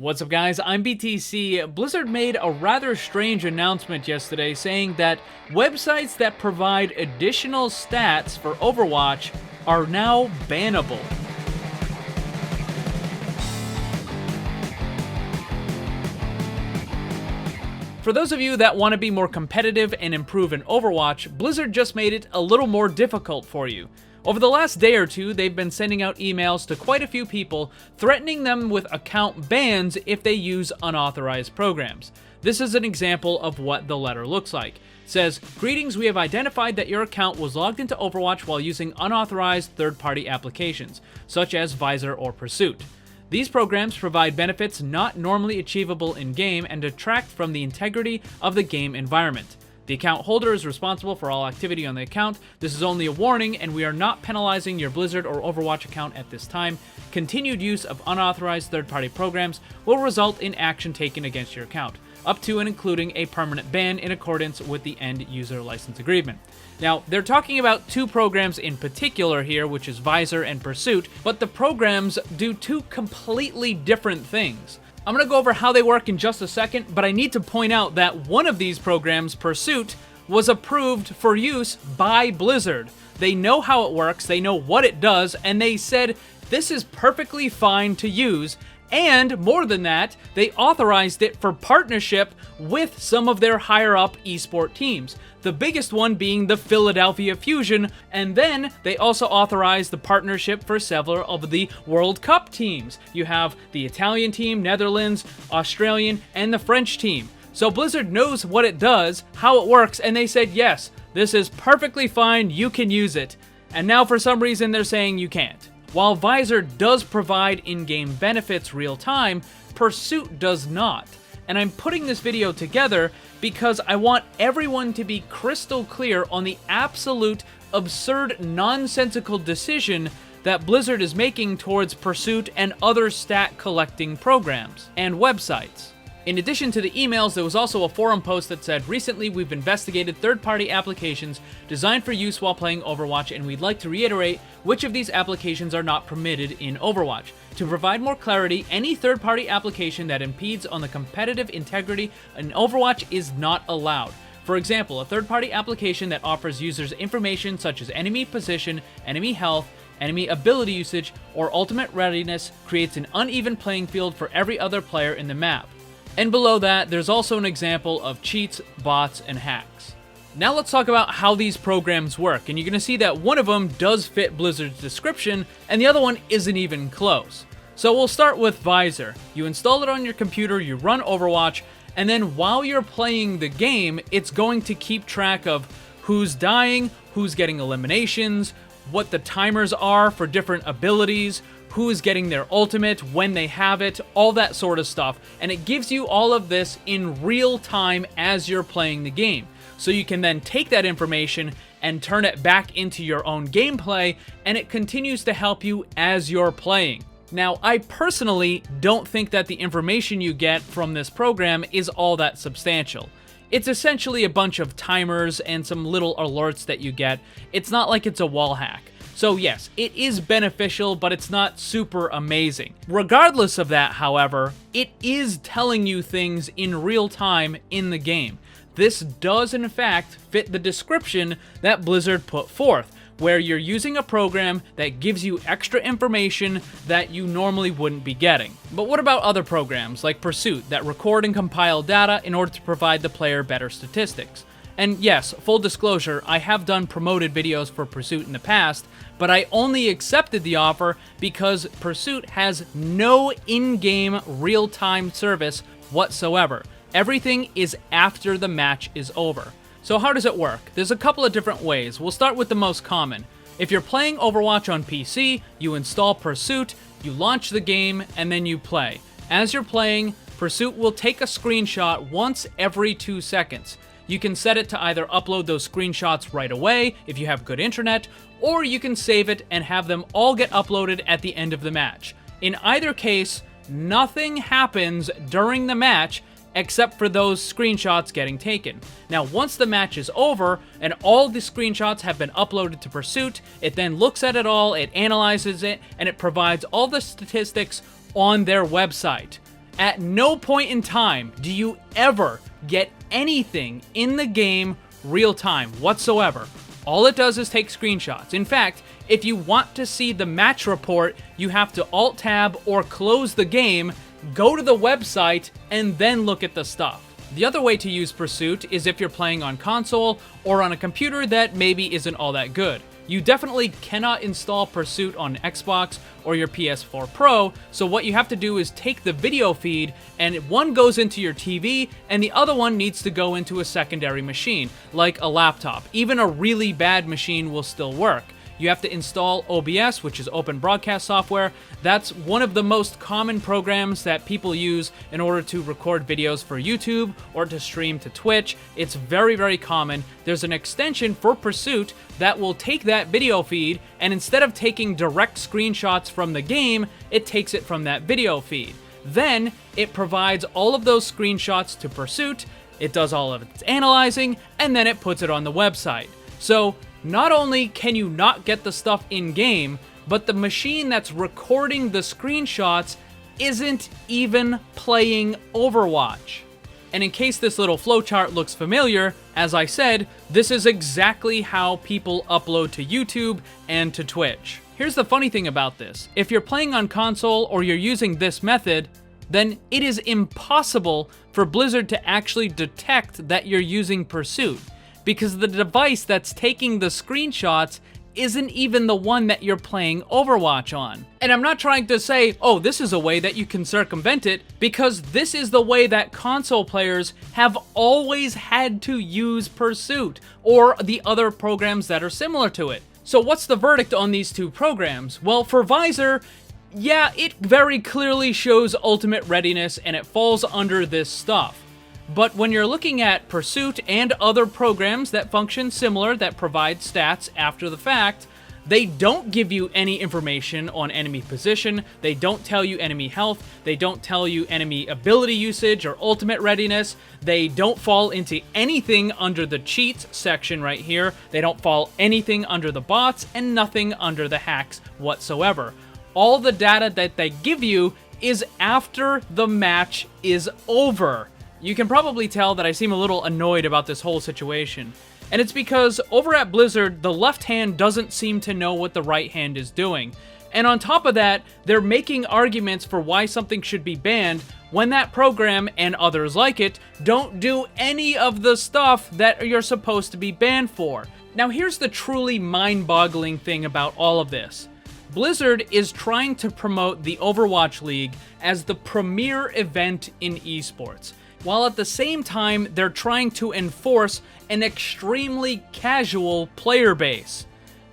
What's up guys, I'm BTC. Blizzard made a rather strange announcement yesterday saying that websites that provide additional stats for Overwatch are now bannable. For those of you that want to be more competitive and improve in Overwatch, Blizzard just made it a little more difficult for you. Over the last day or two, they've been sending out emails to quite a few people, threatening them with account bans if they use unauthorized programs. This is an example of what the letter looks like. It says, "Greetings, we have identified that your account was logged into Overwatch while using unauthorized third-party applications, such as Visor or Pursuit. These programs provide benefits not normally achievable in-game and detract from the integrity of the game environment. The account holder is responsible for all activity on the account. This is only a warning, and we are not penalizing your Blizzard or Overwatch account at this time. Continued use of unauthorized third-party programs will result in action taken against your account, up to and including a permanent ban in accordance with the end-user license agreement." Now, they're talking about two programs in particular here, which is Visor and Pursuit, but the programs do two completely different things. I'm going to go over how they work in just a second, but I need to point out that one of these programs, Pursuit, was approved for use by Blizzard. They know how it works, they know what it does, and they said this is perfectly fine to use. And more than that, they authorized it for partnership with some of their higher-up esport teams. The biggest one being the Philadelphia Fusion, and then they also authorized the partnership for several of the World Cup teams. You have the Italian team, Netherlands, Australian, and the French team. So Blizzard knows what it does, how it works, and they said, yes, this is perfectly fine, you can use it. And now for some reason they're saying you can't. While Visor does provide in-game benefits real-time, Pursuit does not. And I'm putting this video together because I want everyone to be crystal clear on the absolute absurd, nonsensical decision that Blizzard is making towards Pursuit and other stat-collecting programs and websites. In addition to the emails, there was also a forum post that said, "Recently, we've investigated third-party applications designed for use while playing Overwatch, and we'd like to reiterate which of these applications are not permitted in Overwatch. To provide more clarity, any third-party application that impedes on the competitive integrity in Overwatch is not allowed. For example, a third-party application that offers users information such as enemy position, enemy health, enemy ability usage, or ultimate readiness creates an uneven playing field for every other player in the map." And below that, there's also an example of cheats, bots, and hacks. Now let's talk about how these programs work, and you're going to see that one of them does fit Blizzard's description, and the other one isn't even close. So we'll start with Visor. You install it on your computer, you run Overwatch, and then while you're playing the game, it's going to keep track of who's dying, who's getting eliminations, what the timers are for different abilities, who is getting their ultimate, when they have it, all that sort of stuff. And it gives you all of this in real time as you're playing the game. So you can then take that information and turn it back into your own gameplay, and it continues to help you as you're playing. Now, I personally don't think that the information you get from this program is all that substantial. It's essentially a bunch of timers and some little alerts that you get. It's not like it's a wall hack. So yes, it is beneficial, but it's not super amazing. Regardless of that, however, it is telling you things in real time in the game. This does in fact fit the description that Blizzard put forth, where you're using a program that gives you extra information that you normally wouldn't be getting. But what about other programs like Pursuit that record and compile data in order to provide the player better statistics? And yes, full disclosure, I have done promoted videos for Pursuit in the past, but I only accepted the offer because Pursuit has no in-game real-time service whatsoever. Everything is after the match is over. So how does it work? There's a couple of different ways. We'll start with the most common. If you're playing Overwatch on PC, you install Pursuit, you launch the game, and then you play. As you're playing, Pursuit will take a screenshot once every 2 seconds. You can set it to either upload those screenshots right away if you have good internet, or you can save it and have them all get uploaded at the end of the match. In either case, nothing happens during the match except for those screenshots getting taken. Now, once the match is over and all the screenshots have been uploaded to Pursuit, it then looks at it all, it analyzes it, and it provides all the statistics on their website. At no point in time do you ever get anything in the game real time whatsoever. All it does is take screenshots. In fact, if you want to see the match report, you have to Alt-Tab or close the game, go to the website, and then look at the stuff. The other way to use Pursuit is if you're playing on console or on a computer that maybe isn't all that good. You definitely cannot install Pursuit on Xbox or your PS4 Pro, so what you have to do is take the video feed, and one goes into your TV, and the other one needs to go into a secondary machine, like a laptop. Even a really bad machine will still work. You have to install OBS, which is Open Broadcast Software. That's one of the most common programs that people use in order to record videos for YouTube or to stream to Twitch. It's very, very common. There's an extension for Pursuit that will take that video feed, and instead of taking direct screenshots from the game, it takes it from that video feed. Then it provides all of those screenshots to Pursuit, it does all of its analyzing, and then it puts it on the website. So not only can you not get the stuff in-game, but the machine that's recording the screenshots isn't even playing Overwatch. And in case this little flowchart looks familiar, as I said, this is exactly how people upload to YouTube and to Twitch. Here's the funny thing about this. If you're playing on console or you're using this method, then it is impossible for Blizzard to actually detect that you're using Pursuit, because the device that's taking the screenshots isn't even the one that you're playing Overwatch on. And I'm not trying to say, oh, this is a way that you can circumvent it, because this is the way that console players have always had to use Pursuit, or the other programs that are similar to it. So what's the verdict on these two programs? Well, for Visor, yeah, it very clearly shows ultimate readiness, and it falls under this stuff. But when you're looking at Pursuit and other programs that function similar, that provide stats after the fact, they don't give you any information on enemy position, they don't tell you enemy health, they don't tell you enemy ability usage or ultimate readiness, they don't fall into anything under the cheats section right here, they don't fall anything under the bots, and nothing under the hacks whatsoever. All the data that they give you is after the match is over. You can probably tell that I seem a little annoyed about this whole situation. And it's because over at Blizzard, the left hand doesn't seem to know what the right hand is doing. And on top of that, they're making arguments for why something should be banned when that program, and others like it, don't do any of the stuff that you're supposed to be banned for. Now here's the truly mind-boggling thing about all of this. Blizzard is trying to promote the Overwatch League as the premier event in esports, while at the same time they're trying to enforce an extremely casual player base.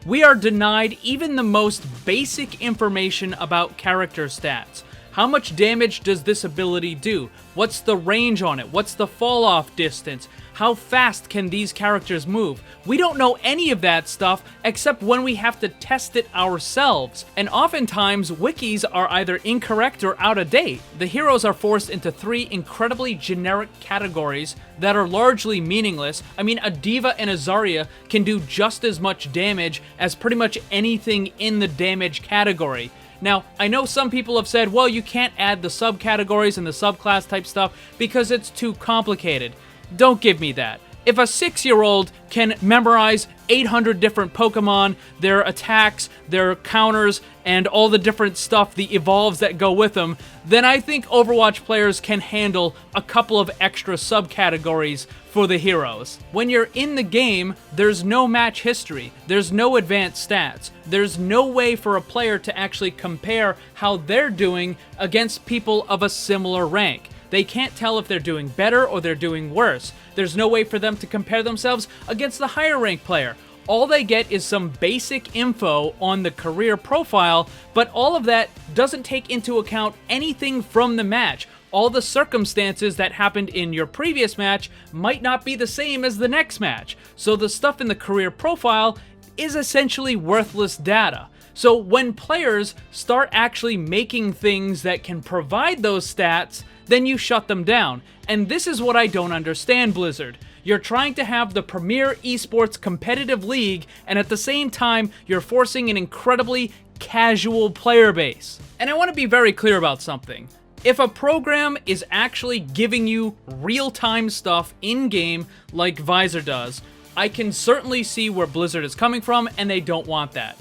We are denied even the most basic information about character stats. How much damage does this ability do? What's the range on it? What's the fall off distance? How fast can these characters move? We don't know any of that stuff except when we have to test it ourselves. And oftentimes, wikis are either incorrect or out of date. The heroes are forced into 3 incredibly generic categories that are largely meaningless. I mean, a D.Va and a Zarya can do just as much damage as pretty much anything in the damage category. Now, I know some people have said, well, you can't add the subcategories and the subclass type stuff because it's too complicated. Don't give me that. If a 6-year-old can memorize 800 different Pokemon, their attacks, their counters, and all the different stuff, the evolves that go with them, then I think Overwatch players can handle a couple of extra subcategories for the heroes. When you're in the game, there's no match history, there's no advanced stats, there's no way for a player to actually compare how they're doing against people of a similar rank. They can't tell if they're doing better or they're doing worse. There's no way for them to compare themselves against the higher ranked player. All they get is some basic info on the career profile, but all of that doesn't take into account anything from the match. All the circumstances that happened in your previous match might not be the same as the next match. So the stuff in the career profile is essentially worthless data. So when players start actually making things that can provide those stats, then you shut them down. And this is what I don't understand, Blizzard. You're trying to have the premier esports competitive league, and at the same time, you're forcing an incredibly casual player base. And I want to be very clear about something. If a program is actually giving you real-time stuff in-game like Visor does, I can certainly see where Blizzard is coming from, and they don't want that.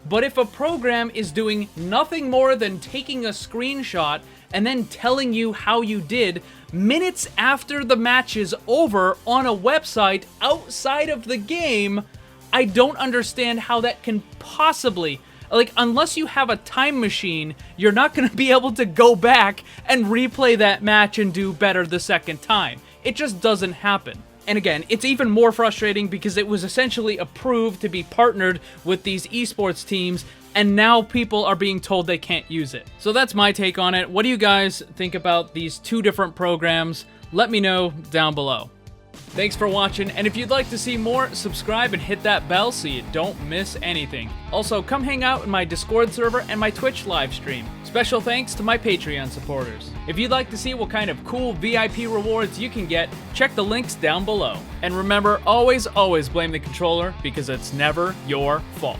But if a program is doing nothing more than taking a screenshot and then telling you how you did minutes after the match is over on a website outside of the game, I don't understand how that can possibly... Like, unless you have a time machine, you're not going to be able to go back and replay that match and do better the second time. It just doesn't happen. And again, it's even more frustrating because it was essentially approved to be partnered with these esports teams, and now people are being told they can't use it. So that's my take on it. What do you guys think about these two different programs? Let me know down below. Thanks for watching, and if you'd like to see more, subscribe and hit that bell so you don't miss anything. Also, come hang out in my Discord server and my Twitch live stream. Special thanks to my Patreon supporters. If you'd like to see what kind of cool VIP rewards you can get, check the links down below. And remember, always blame the controller because it's never your fault.